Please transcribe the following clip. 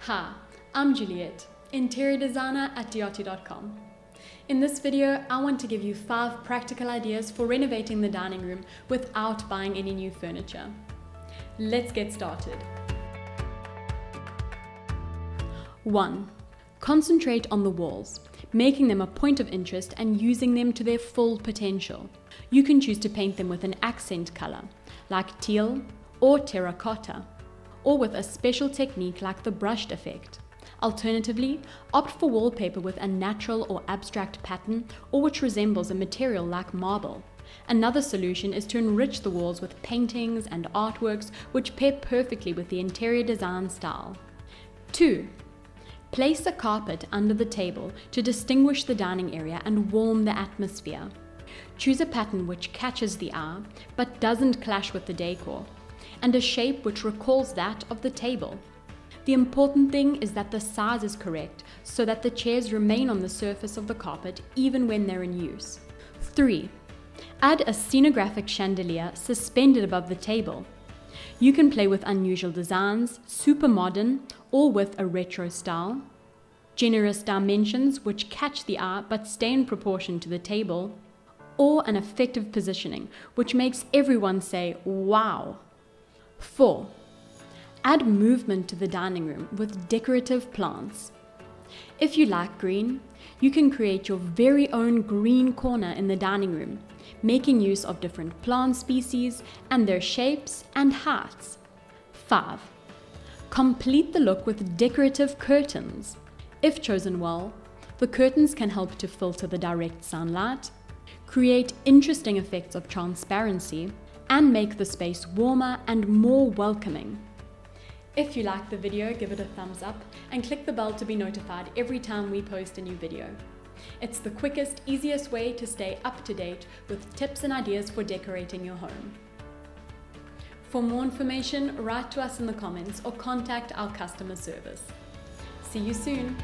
Hi, I'm Juliet, interior designer at decorative.com. In this video, I want to give you 5 practical ideas for renovating the dining room without buying any new furniture. Let's get started. 1. Concentrate on the walls, making them a point of interest and using them to their full potential. You can choose to paint them with an accent color, like teal or terracotta, or with a special technique like the brushed effect. Alternatively, opt for wallpaper with a natural or abstract pattern or which resembles a material like marble. Another solution is to enrich the walls with paintings and artworks which pair perfectly with the interior design style. 2. Place a carpet under the table to distinguish the dining area and warm the atmosphere. Choose a pattern which catches the eye but doesn't clash with the decor, and a shape which recalls that of the table. The important thing is that the size is correct so that the chairs remain on the surface of the carpet even when they're in use. 3. Add a scenographic chandelier suspended above the table. You can play with unusual designs, super modern, or with a retro style. Generous dimensions which catch the eye but stay in proportion to the table. Or an effective positioning which makes everyone say, wow. 4. Add movement to the dining room with decorative plants. If you like green, you can create your very own green corner in the dining room, making use of different plant species and their shapes and heights. 5. Complete the look with decorative curtains. If chosen well, the curtains can help to filter the direct sunlight, create interesting effects of transparency, and make the space warmer and more welcoming. If you liked the video, give it a thumbs up and click the bell to be notified every time we post a new video. It's the quickest, easiest way to stay up to date with tips and ideas for decorating your home. For more information, write to us in the comments or contact our customer service. See you soon!